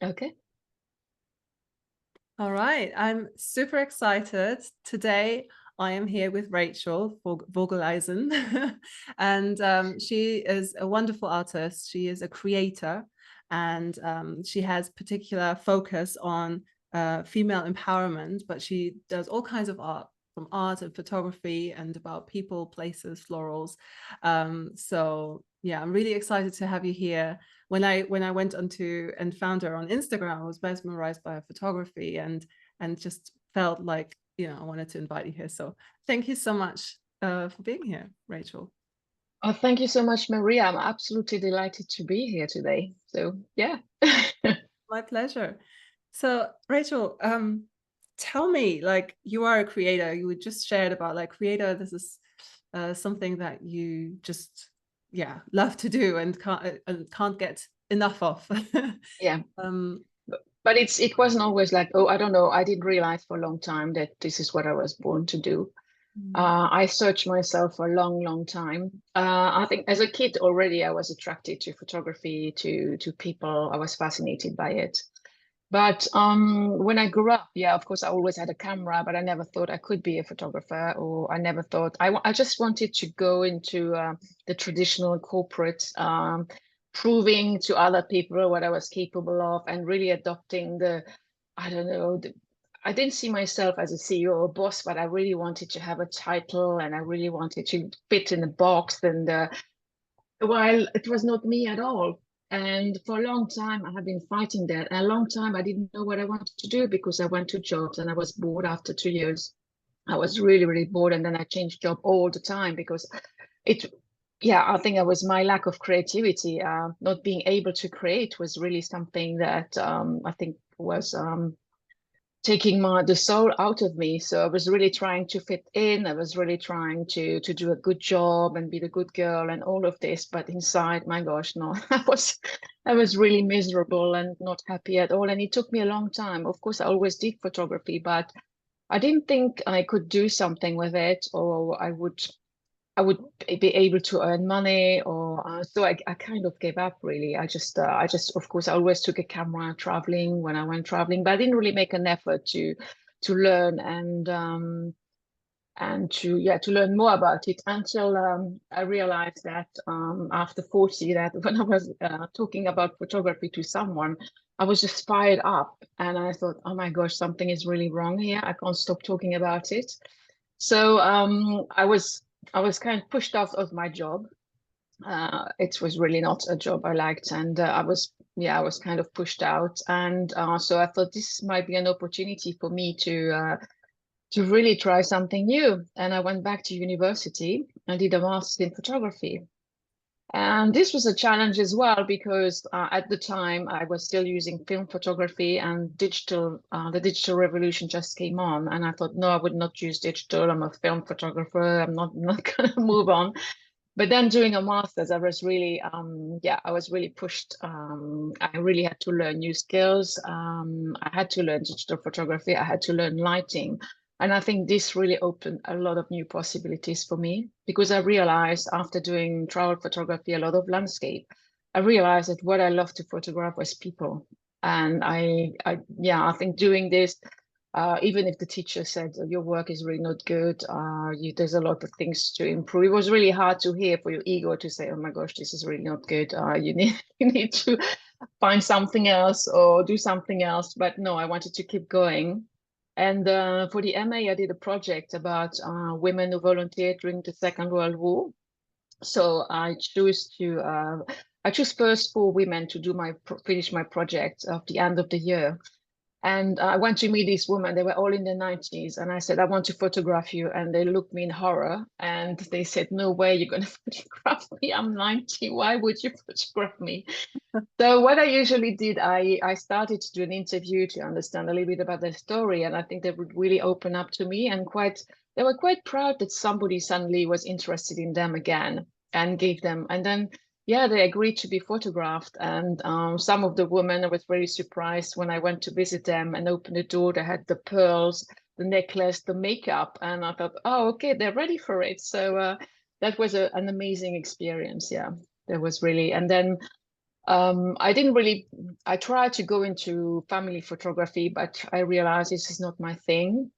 Okay. All right, I'm super excited. Today, I am here with Rachel Vogeleisen, and she is a wonderful artist. She is a creator, and she has particular focus on female empowerment, but she does all kinds of art, from art and photography and about people, places, florals. So yeah, I'm really excited to have you here. When I went onto and found her on Instagram, I was mesmerized by her photography and just felt like, I wanted to invite you here. So thank you so much for being here, Rachel. Oh, thank you so much, Maria. I'm absolutely delighted to be here today. So, yeah. My pleasure. So Rachel, tell me, like, you are a creator. You just shared about like creator. This is something that you just, yeah, love to do and can't get enough of. Yeah. um, But it wasn't always like, oh, I don't know. I didn't realize for a long time that this is what I was born to do. I searched myself for a long, long time. I think as a kid already, I was attracted to photography, to people. I was fascinated by it. But when I grew up, yeah, of course, I always had a camera, but I never thought I could be a photographer, or I never thought I just wanted to go into the traditional corporate, proving to other people what I was capable of, and really adopting I don't know, I didn't see myself as a CEO or boss, but I really wanted to have a title, and I really wanted to fit in a box. And while it was not me at all. And for a long time, I have been fighting that. And a long time, I didn't know what I wanted to do because I went to jobs and I was bored after 2 years. I was really, really bored. And then I changed job all the time because it, yeah, I think it was my lack of creativity. Not being able to create was really something that I think was taking the soul out of me. So I was really trying to fit in. I was really trying to do a good job and be the good girl and all of this. But inside, my gosh, no, I was really miserable and not happy at all. And it took me a long time. Of course, I always did photography, but I didn't think I could do something with it, or I would be able to earn money, or so I kind of gave up really. I just of course I always took a camera traveling when I went traveling, but I didn't really make an effort to learn and to learn more about it until I realized that after 40, that when I was talking about photography to someone, I was just fired up, and I thought, oh my gosh, something is really wrong here. I can't stop talking about it. So I was kind of pushed out of my job. It was really not a job I liked, and I was kind of pushed out. And so I thought this might be an opportunity for me to really try something new. And I went back to university and did a master's in photography. And this was a challenge as well because at the time I was still using film photography, and the digital revolution just came on. And I thought, no, I would not use digital. I'm a film photographer. I'm not going to move on. But then doing a master's, I was really pushed. I really had to learn new skills. I had to learn digital photography. I had to learn lighting. And I think this really opened a lot of new possibilities for me because I realized after doing travel photography, a lot of landscape, I realized that what I love to photograph was people. And I think doing this, even if the teacher said your work is really not good, there's a lot of things to improve. It was really hard to hear for your ego to say, "Oh my gosh, this is really not good. You need you need to find something else or do something else." But no, I wanted to keep going. And for the MA, I did a project about women who volunteered during the Second World War. So I choose first 4 women to finish my project at the end of the year. And I went to meet these women. They were all in their 90s. And I said, I want to photograph you. And they looked me in horror. And they said, no way, you're going to photograph me. I'm 90. Why would you photograph me? So what I usually did, I started to do an interview to understand a little bit about their story. And I think they would really open up to me, and they were quite proud that somebody suddenly was interested in them again and gave them. And then, yeah, they agreed to be photographed. And some of the women, I was very surprised when I went to visit them and opened the door. They had the pearls, the necklace, the makeup. And I thought, oh, okay, they're ready for it. So that was an amazing experience. Yeah, there was really. And then I tried to go into family photography, but I realized this is not my thing.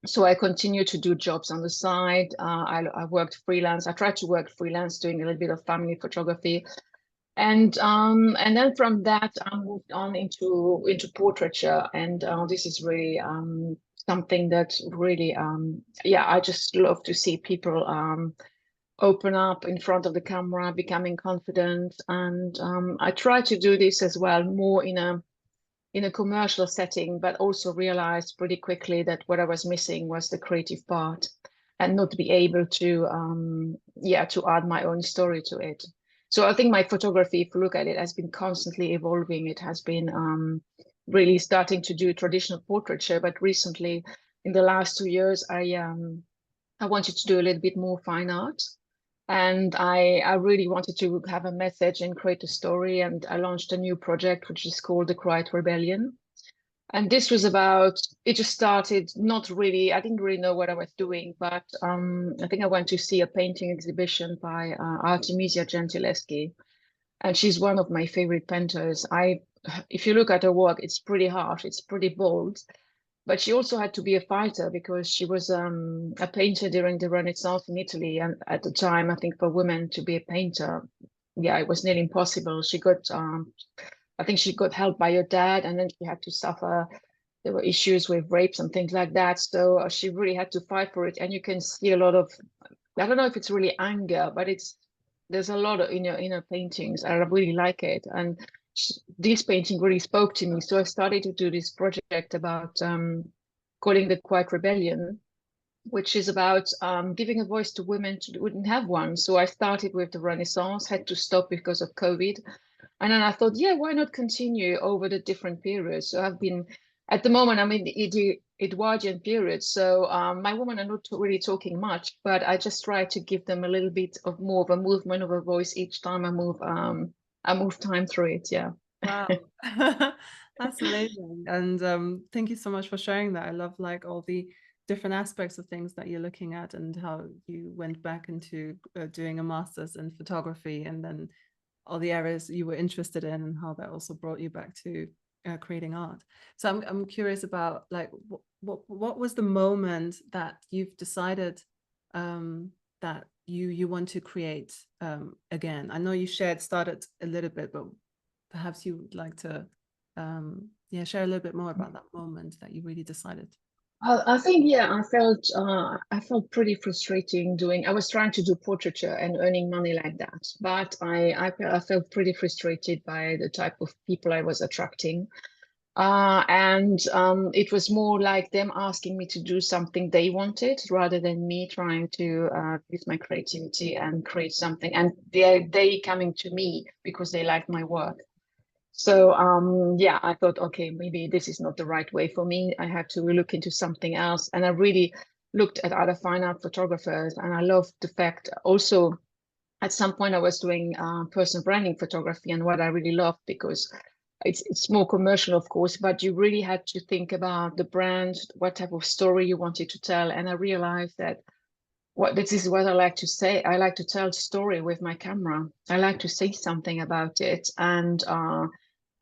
So I continued to do jobs on the side. I worked freelance. I tried to work freelance, doing a little bit of family photography. And then from that, I moved on into portraiture. And this is really something that really, yeah, I just love to see people open up in front of the camera, becoming confident. And I try to do this as well, more in a commercial setting, but also realized pretty quickly that what I was missing was the creative part and not be able to, yeah, to add my own story to it. So I think my photography, if you look at it, has been constantly evolving. It has been really starting to do traditional portraiture, but recently, in the last 2 years, I wanted to do a little bit more fine art. And I really wanted to have a message and create a story. And I launched a new project, which is called The Quiet Rebellion. And this was about, it just started not really, I didn't really know what I was doing, but I think I went to see a painting exhibition by Artemisia Gentileschi. And she's one of my favorite painters. If you look at her work, it's pretty harsh, it's pretty bold, but she also had to be a fighter because she was a painter during the Renaissance in Italy. And at the time, I think for women to be a painter, yeah, it was nearly impossible. I think she got help by her dad, and then she had to suffer. There were issues with rapes and things like that. So she really had to fight for it. And you can see a lot of, I don't know if it's really anger, but there's a lot of in her paintings. I really like it. And this painting really spoke to me. So I started to do this project about calling the Quiet Rebellion, which is about giving a voice to women who wouldn't have one. So I started with the Renaissance, had to stop because of COVID. And then I thought, yeah, why not continue over the different periods? So I've been, at the moment, I'm in the Edwardian period. So my women are not really talking much, but I just try to give them a little bit of more of a movement of a voice each time I move time through it. Yeah. Wow. That's amazing. And thank you so much for sharing that. I love like all the different aspects of things that you're looking at and how you went back into doing a master's in photography and then all the areas you were interested in and how that also brought you back to creating art. So I'm curious about like what was the moment that you've decided that you want to create again? I know you started a little bit, but perhaps you would like to yeah, share a little bit more about that moment that you really decided. I think, yeah, I felt pretty frustrating doing. I was trying to do portraiture and earning money like that, but I felt pretty frustrated by the type of people I was attracting. And it was more like them asking me to do something they wanted rather than me trying to use my creativity and create something. And they coming to me because they liked my work. So yeah, I thought, okay, maybe this is not the right way for me. I had to look into something else. And I really looked at other fine art photographers. And I loved the fact also at some point I was doing personal branding photography, and what I really loved, because it's more commercial, of course, but you really had to think about the brand, what type of story you wanted to tell. And I realized that this is what I like to say. I like to tell story with my camera. I like to say something about it.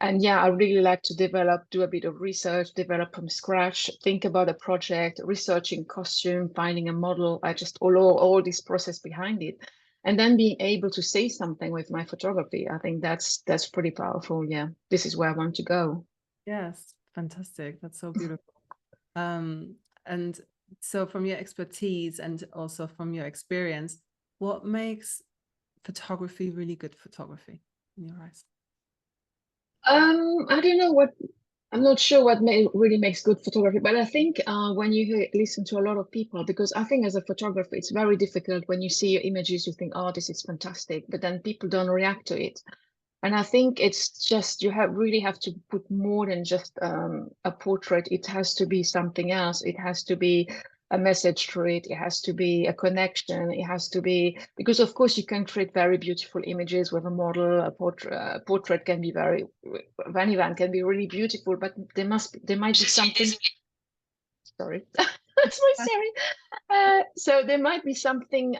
And yeah, I really like to do a bit of research, develop from scratch, think about a project, researching costume, finding a model. I just all this process behind it. And then being able to say something with my photography. I think that's pretty powerful. Yeah. This is where I want to go. Yes, fantastic. That's so beautiful. And so from your expertise and also from your experience, what makes photography really good photography in your eyes? I don't know what I'm not sure what really makes good photography, but I think when you listen to a lot of people, because I think as a photographer, it's very difficult when you see your images, you think, oh, this is fantastic, but then people don't react to it. And I think it's just really have to put more than just a portrait. It has to be something else. It has to be a message through it. It has to be a connection. It has to be, because of course you can create very beautiful images with a model. A portrait can be Van can be really beautiful, but there might be something. Sorry. That's my theory. So there might be something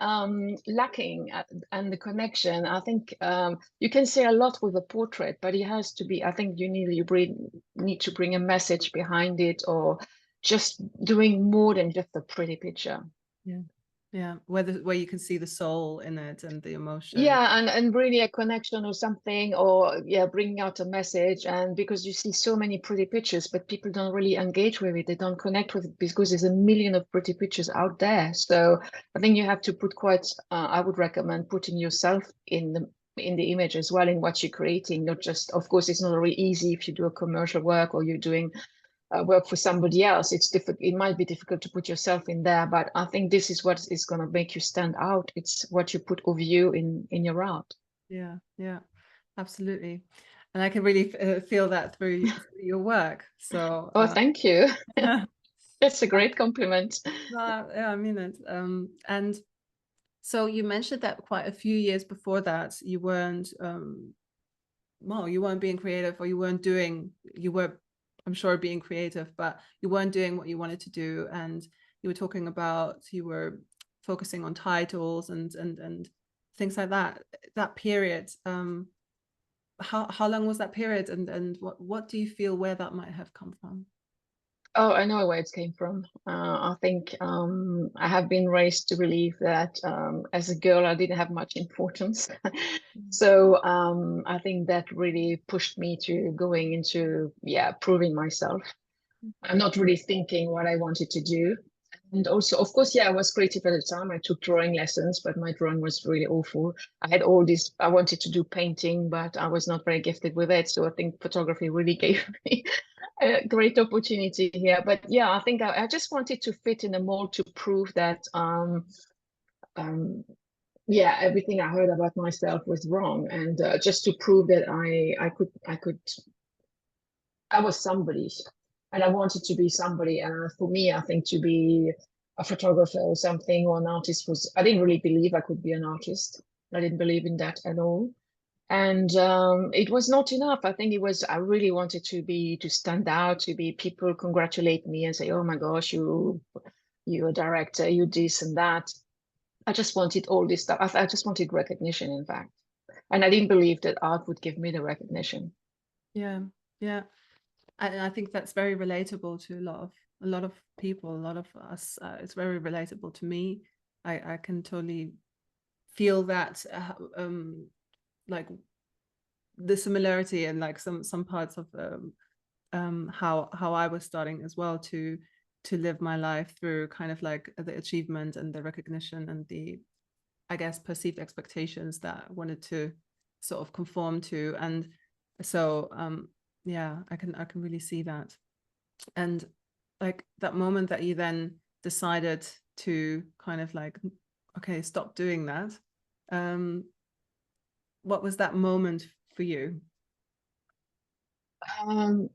lacking and the connection. I think you can say a lot with a portrait, but it has to be, I think need to bring a message behind it, or just doing more than just a pretty picture. Yeah. Yeah. Where you can see the soul in it and the emotion. Yeah, and really a connection or something, or yeah, bringing out a message. And because you see so many pretty pictures, but people don't really engage with it, they don't connect with it because there's a million of pretty pictures out there. So I think you have to put quite, I would recommend putting yourself in the image as well, in what you're creating. Not just, of course, it's not really easy if you do a commercial work or you're doing work for somebody else. It's difficult. It might be difficult to put yourself in there, but I think this is what is going to make you stand out. It's what you put of you in your art. Yeah, yeah, absolutely. And I can really feel that through your work. So Oh, thank you. yeah, That's a great compliment. I mean it. And so you mentioned that quite a few years before that you weren't well, you weren't being creative, or you weren't doing, you were, I'm sure, being creative, but you weren't doing what you wanted to do. And you were talking about, you were focusing on titles and things like that. That period, how long was that period, and what do you feel where that might have come from? Oh, I know where it came from. I think I have been raised to believe that as a girl, I didn't have much importance. So I think that really pushed me to going into, yeah, proving myself. I'm not really thinking what I wanted to do. And also, of course, yeah, I was creative at the time. I took drawing lessons, but my drawing was really awful. I had all this, I wanted to do painting, but I was not very gifted with it. So I think photography really gave me a great opportunity here. But yeah, I think I just wanted to fit in a mold to prove that, um, yeah, everything I heard about myself was wrong. And just to prove that I was somebody, and I wanted to be somebody. And for me, I think to be a photographer or something, or an artist was, I didn't really believe I could be an artist. I didn't believe in that at all. And it was not enough. I think it was, I really wanted to stand out, to be, people congratulate me and say, oh my gosh, you're a director, you this and that. I just wanted all this stuff. I just wanted recognition, in fact. And I didn't believe that art would give me the recognition. Yeah, yeah. I think that's very relatable to a lot of people, a lot of us. It's very relatable to me. I can totally feel that, like the similarity, and like some parts of how I was starting as well to live my life through kind of like the achievement and the recognition and the, I guess, perceived expectations that I wanted to sort of conform to. And so yeah, I can really see that. And like that moment that you then decided to kind of like, okay, stop doing that, what was that moment for you?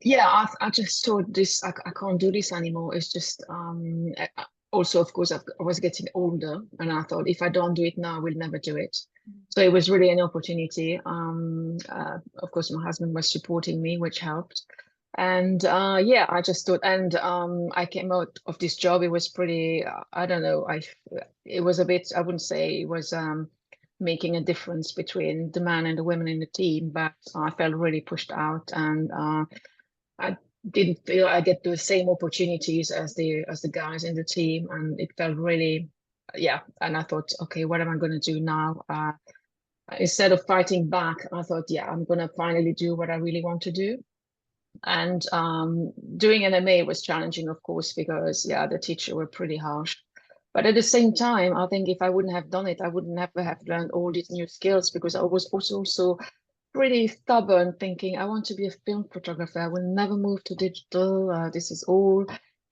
Yeah, I just thought this, I can't do this anymore. It's just, also, of course, I was getting older, and I thought if I don't do it now, I will never do it. So it was really an opportunity. Of course, my husband was supporting me, which helped. And yeah, I just thought, and I came out of this job. It was pretty, I don't know, it was a bit, I wouldn't say it was making a difference between the man and the women in the team, but I felt really pushed out, and I didn't feel I get the same opportunities as the guys in the team, and it felt really, yeah. And I thought, okay, what am I going to do now? Instead of fighting back, I thought, yeah, I'm going to finally do what I really want to do. And doing MMA was challenging, of course, because yeah, the teacher were pretty harsh. But at the same time, I think if I wouldn't have done it, I would never have learned all these new skills, because I was also pretty stubborn, thinking I want to be a film photographer. I will never move to digital. This is all.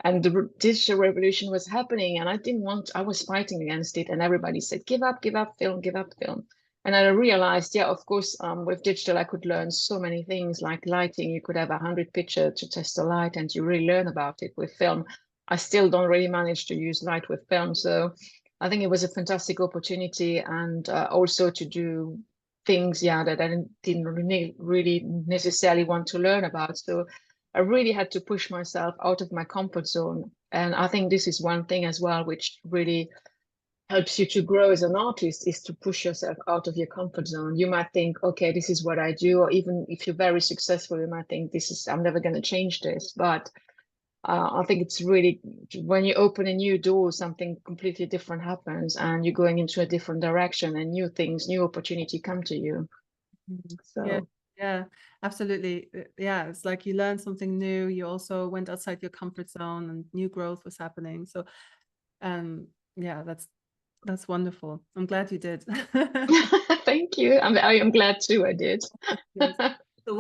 And the digital revolution was happening, and I didn't want, I was fighting against it. And everybody said, give up film, give up film. And I realized, yeah, of course, with digital, I could learn so many things like lighting. You could have 100 pictures to test the light, and you really learn about it. With film, I still don't really manage to use light with film. So I think it was a fantastic opportunity, and also to do things, yeah, that I didn't really necessarily want to learn about. So I really had to push myself out of my comfort zone. And I think this is one thing as well, which really helps you to grow as an artist, is to push yourself out of your comfort zone. You might think, okay, this is what I do, or even if you're very successful, you might think I'm never going to change this. But I think it's really, when you open a new door, something completely different happens, and you're going into a different direction, and new things, new opportunity come to you. Yeah, So yeah, absolutely. Yeah, it's like you learned something new. You also went outside your comfort zone, and new growth was happening. So, yeah, that's wonderful. I'm glad you did. thank you. I'm glad too. I did. Yes. So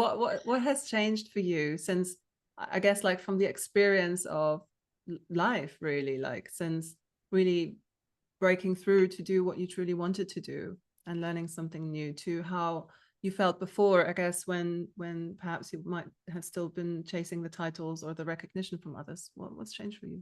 what has changed for you since, I guess, like from the experience of life, really, like since really breaking through to do what you truly wanted to do and learning something new, to how you felt before, I guess, when perhaps you might have still been chasing the titles or the recognition from others. What's changed for you?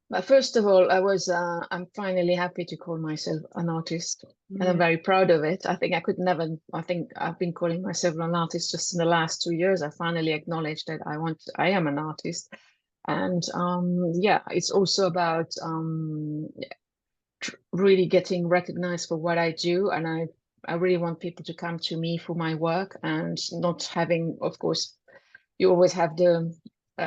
But first of all, I'm finally happy to call myself an artist, and I'm Yeah. very proud of it. I think I could never, I think I've been calling myself an artist just in the last 2 years. I finally acknowledged that I am an artist. And yeah, it's also about really getting recognized for what I do. And I really want people to come to me for my work, and not having, of course, you always have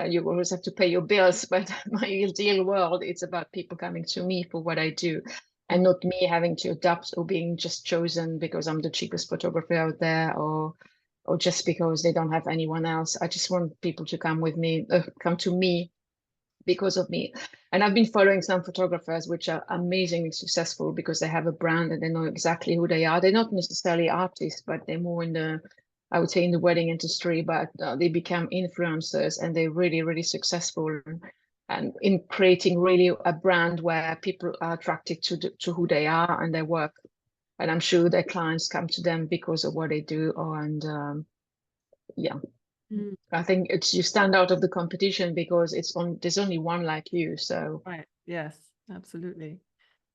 you always have to pay your bills, but my ideal world, it's about people coming to me for what I do, and not me having to adapt or being just chosen because I'm the cheapest photographer out there, or just because they don't have anyone else. I just want people to come to me because of me. And I've been following some photographers which are amazingly successful because they have a brand and they know exactly who they are. They're not necessarily artists, but they're more in the, I would say, in the wedding industry, but they become influencers, and they're really, really successful, and in creating really a brand where people are attracted to who they are and their work. And I'm sure their clients come to them because of what they do. Yeah. Mm, I think it's, you stand out of the competition because there's only one like you. So right. Yes, absolutely.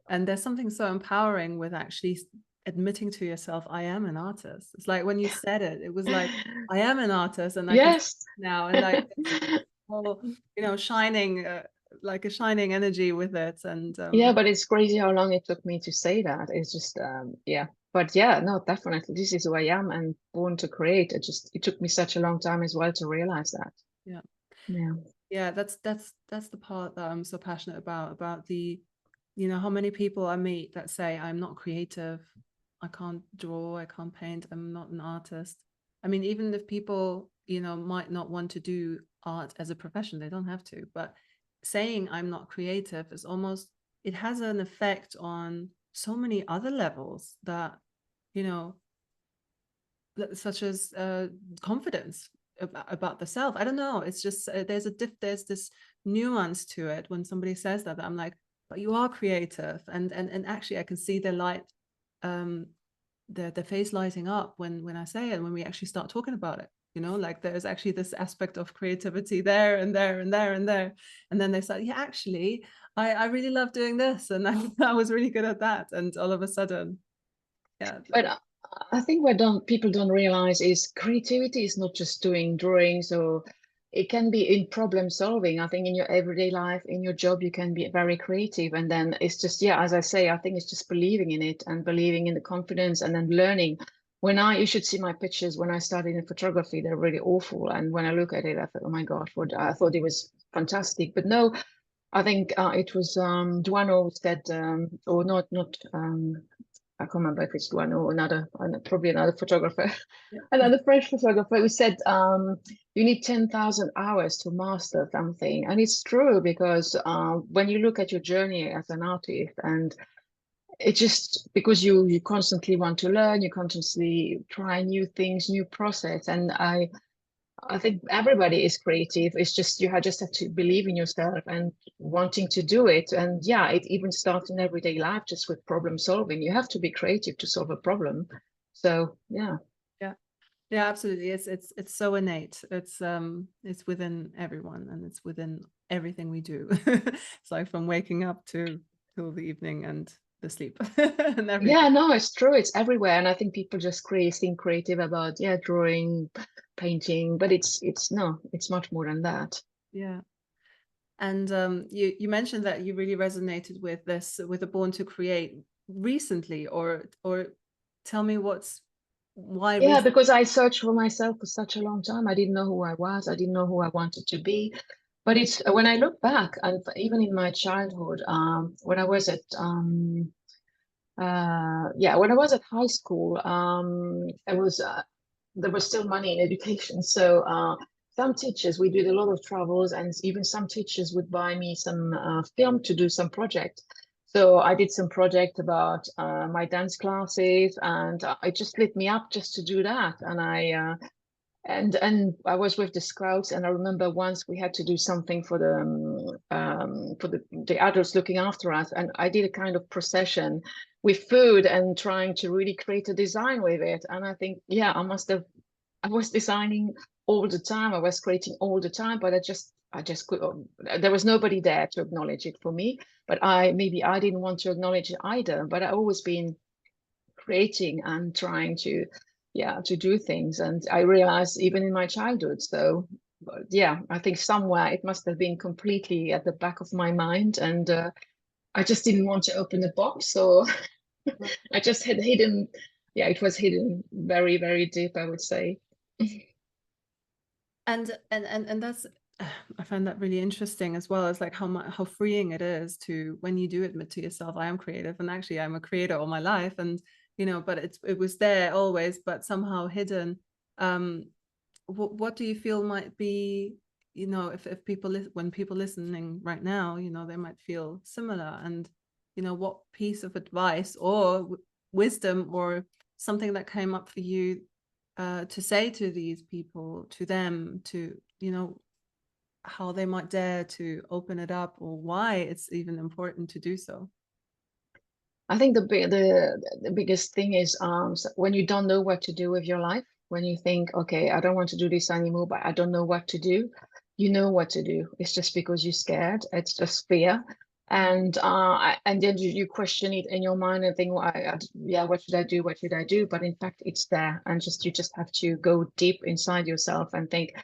And there's something so empowering with actually admitting to yourself, I am an artist. It's like when you said it, it was like, I am an artist, and I can see yes. it now, and like whole, shining, like a shining energy with it. And Yeah, but it's crazy how long it took me to say that. It's just yeah. But yeah, no, definitely this is who I am and born to create. It took me such a long time as well to realize that. yeah, Yeah. yeah, that's the part that I'm so passionate about the, how many people I meet that say, I'm not creative, I can't draw, I can't paint, I'm not an artist. I mean, even if people, might not want to do art as a profession, they don't have to, but saying I'm not creative is almost, it has an effect on so many other levels that, you know such as confidence about the self. I don't know, it's just there's this nuance to it when somebody says that I'm like, but you are creative, and actually I can see the light, um the face lighting up when I say it, when we actually start talking about it, like there's actually this aspect of creativity there and there and there and there, and then they say, yeah, actually I really love doing this, and I was really good at that, and all of a sudden, yeah. But I think people don't realize is creativity is not just doing drawings, or it can be in problem solving. I think in your everyday life, in your job, you can be very creative. And then it's just, yeah, as I say, I think it's just believing in it and believing in the confidence, and then learning. You should see my pictures when I started in photography, they're really awful. And when I look at it, I thought, oh my God, I thought it was fantastic. But no, I think it was Duano said, or not I can't remember if it's one or probably another photographer, Yeah. another French photographer, who said you need 10,000 hours to master something. And it's true, because when you look at your journey as an artist, and it's just because you constantly want to learn, you constantly try new things, new process. And I think everybody is creative. It's just just have to believe in yourself and wanting to do it. And yeah, it even starts in everyday life, just with problem solving. You have to be creative to solve a problem. So yeah. Yeah. Yeah, absolutely. It's so innate. It's within everyone, and it's within everything we do. It's like from waking up to till the evening and the sleep and everything. Yeah, no, it's true. It's everywhere. And I think people just think creative about, yeah, drawing, painting, but it's no, it's much more than that. Yeah. And you mentioned that you really resonated with this, with the Born to Create recently, or tell me why Yeah, recently? because I searched for myself for such a long time. I didn't know who I was. I didn't know who I wanted to be. But it's when I look back, and even in my childhood, when I was at when I was at high school, there was still money in education. So some teachers, we did a lot of travels, and even some teachers would buy me some film to do some project. So I did some project about my dance classes, and it just lit me up just to do that. And I was with the Scouts, and I remember once we had to do something for the adults looking after us, and I did a kind of procession with food and trying to really create a design with it. And I think, yeah, I was designing all the time. I was creating all the time, but I just could. There was nobody there to acknowledge it for me. But maybe I didn't want to acknowledge it either. But I always been creating and trying to to do things, and I realized even in my childhood. So yeah, I think somewhere it must have been completely at the back of my mind, and I just didn't want to open the box, so I just had hidden. Yeah, it was hidden very, very deep, I would say. And that's I find that really interesting as well, as like how freeing it is to, when you do admit to yourself, I am creative, and actually I'm a creator all my life, and but it was there always, but somehow hidden. What do you feel might be, if people when people listening right now, they might feel similar, and what piece of advice or wisdom or something that came up for you to say to these people, to them, to how they might dare to open it up, or why it's even important to do so? I think the biggest thing is when you don't know what to do with your life, when you think, okay, I don't want to do this anymore, but I don't know what to do. You know what to do. It's just because you're scared. It's just fear, and then you question it in your mind and think, well, yeah, what should I do? What should I do? But in fact, it's there, and you just have to go deep inside yourself and think,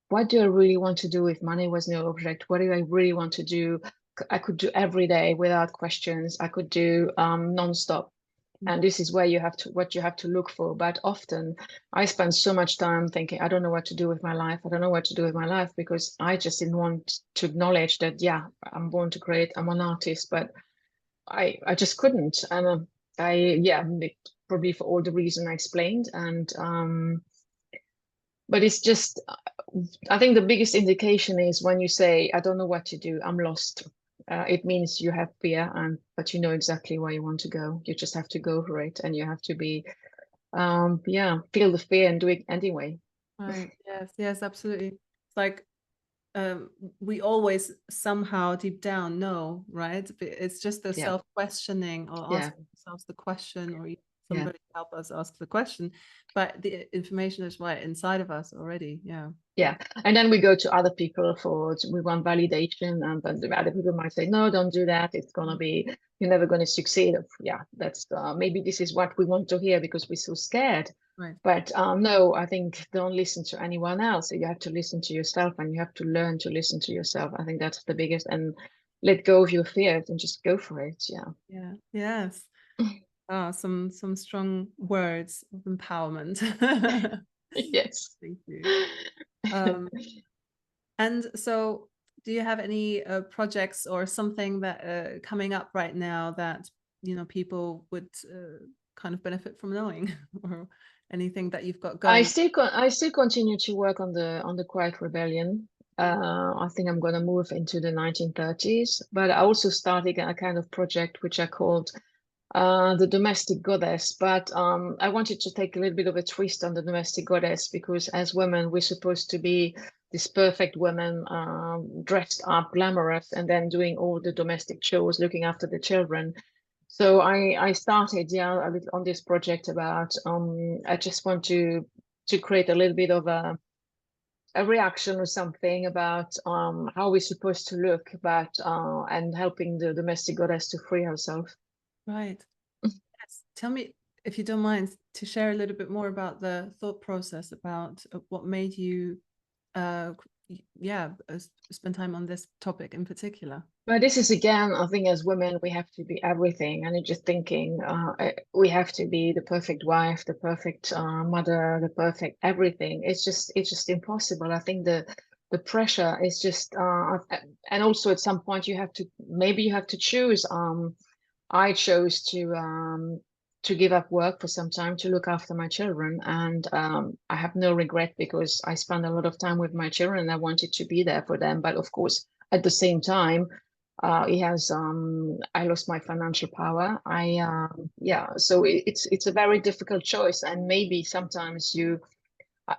what do I really want to do if money was no object? What do I really want to do? I could do every day without questions. I could do non-stop. And this is where what you have to look for. But often I spend so much time thinking, I don't know what to do with my life. I don't know what to do with my life, because I just didn't want to acknowledge that, yeah, I'm born to create. I'm an artist, but I just couldn't. And probably for all the reason I explained. But it's just, I think the biggest indication is when you say, I don't know what to do, I'm lost. It means you have fear, but you know exactly where you want to go. You just have to go for it, and you have to be, feel the fear and do it anyway. Right. Yes, absolutely. It's like we always somehow deep down know, right? It's just the Yeah, self-questioning, or yeah, asking ourselves the question, or yeah. somebody help us ask the question, but the information is right inside of us already. Yeah. Yeah, and then we go to other people we want validation, and then the other people might say, no, don't do that. It's gonna be, you're never gonna succeed. Yeah, that's maybe this is what we want to hear because we're so scared. Right. But no, I think don't listen to anyone else. You have to listen to yourself, and you have to learn to listen to yourself. I think that's the biggest, and let go of your fears and just go for it. Yeah. Yeah. Yes. Some strong words of empowerment. Yes. Thank you. Um, And so, do you have any projects or something that coming up right now that people would kind of benefit from knowing, or anything that you've got going? I still continue to work on the Quiet Rebellion. I think I'm gonna move into the 1930s, but I also started a kind of project which I called the Domestic Goddess. But I wanted to take a little bit of a twist on the Domestic Goddess, because as women we're supposed to be this perfect woman, dressed up, glamorous, and then doing all the domestic chores, looking after the children. So I started, yeah, a little on this project about I just want to create a little bit of a reaction or something about how we're supposed to look, but and helping the domestic goddess to free herself. Right. Yes. Tell me, if you don't mind, to share a little bit more about the thought process, about what made you spend time on this topic in particular. But this is again, I think as women, we have to be everything. And you're just thinking, we have to be the perfect wife, the perfect mother, the perfect everything. It's just impossible. I think the pressure is just, and also at some point maybe you have to choose. I chose to give up work for some time to look after my children, and I have no regret because I spend a lot of time with my children and I wanted to be there for them. But of course, at the same time, I lost my financial power. So it's a very difficult choice, and maybe sometimes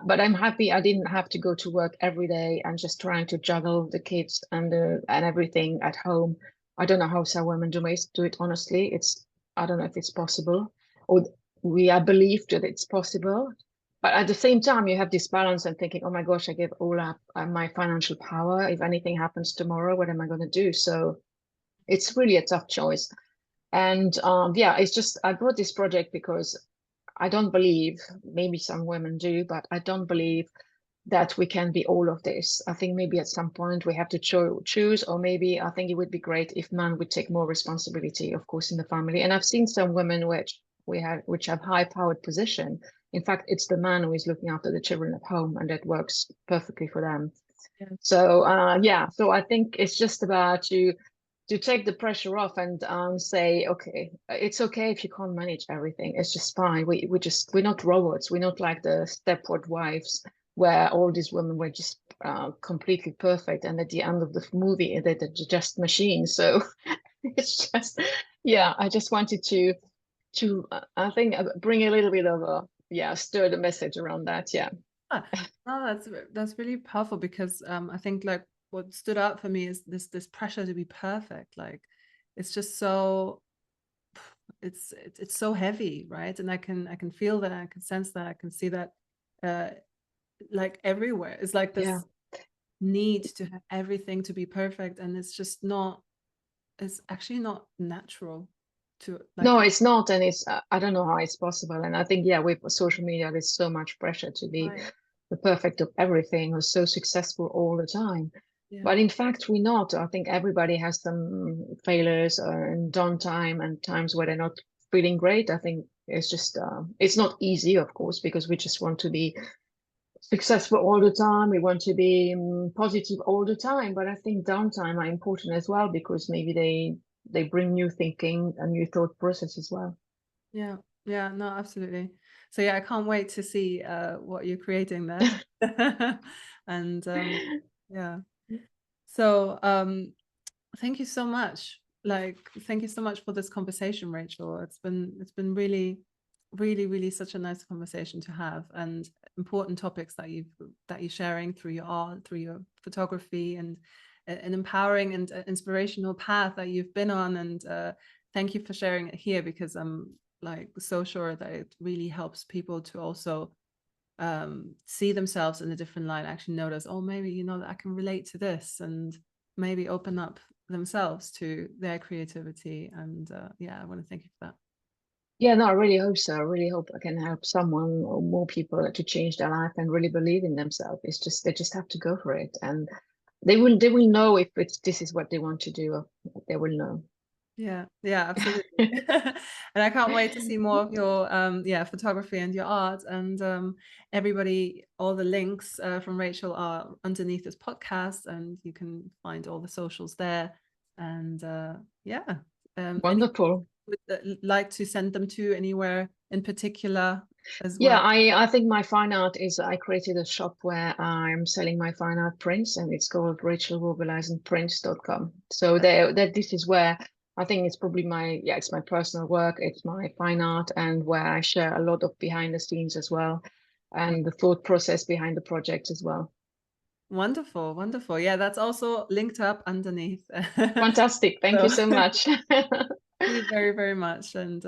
but I'm happy I didn't have to go to work every day and just trying to juggle the kids and everything at home. I don't know how some women do it, honestly. I don't know if it's possible, or I believe that it's possible. But at the same time, you have this balance and thinking, oh my gosh, I gave all up my financial power. If anything happens tomorrow, what am I going to do? So it's really a tough choice. And it's just, I brought this project because I don't believe, maybe some women do, but I don't believe that we can be all of this. I think maybe at some point we have to choose, or maybe I think it would be great if men would take more responsibility, of course, in the family. And I've seen some women which have high-powered position. In fact, it's the man who is looking after the children at home, and that works perfectly for them. Yeah. So I think it's just about to take the pressure off and say, okay, it's okay if you can't manage everything. It's just fine. We're not robots. We're not like the Stepford Wives, where all these women were just completely perfect, and at the end of the movie, they're just machines. So it's just, I just wanted to I think bring a little bit of stir the message around that. Yeah. No, that's really powerful, because I think like what stood out for me is this pressure to be perfect. Like it's just so it's so heavy, right? And I can feel that, I can sense that, I can see that like everywhere. It's like this need to have everything to be perfect, and it's actually not natural to, like, no, it's not. And it's I don't know how it's possible. And I think with social media there's so much pressure to be the perfect of everything, or so successful all the time. But in fact we're not. I think everybody has some failures and downtime and times where they're not feeling great. I think it's just it's not easy, of course, because we just want to be successful all the time. We want to be positive all the time. But I think downtime are important as well, because maybe they bring new thinking and new thought process as well. Yeah, no, absolutely. So I can't wait to see what you're creating there. And so thank you so much. Thank you so much for this conversation, Rachel. It's been really, really, really such a nice conversation to have, and important topics that you're sharing through your art, through your photography, and an empowering and inspirational path that you've been on. And thank you for sharing it here, because I'm so sure that it really helps people to also see themselves in a different light, actually notice, oh, maybe that I can relate to this, and maybe open up themselves to their creativity. And I want to thank you for that. Yeah, no, I really hope so. I really hope I can help someone or more people to change their life and really believe in themselves. It's just they just have to go for it, and they will know if this is what they want to do. They will know. Yeah, absolutely. And I can't wait to see more of your photography and your art. And everybody, all the links from Rachel are underneath this podcast, and you can find all the socials there. And Wonderful. Would like to send them to anywhere in particular as well? Yeah, I think my fine art is, I created a shop where I'm selling my fine art prints, and it's called rachelvogeleisenprints.com. So this is where I think it's probably it's my personal work, it's my fine art, and where I share a lot of behind the scenes as well, and the thought process behind the project as well. Wonderful, wonderful. Yeah, that's also linked up underneath. Fantastic. Thank you so much. Thank you very, very much. And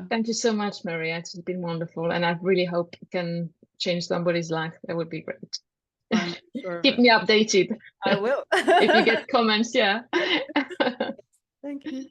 thank you so much, Maria. It's been wonderful, and I really hope it can change somebody's life. That would be great. I'm sure. Keep me updated. I will. If you get comments, Thank you.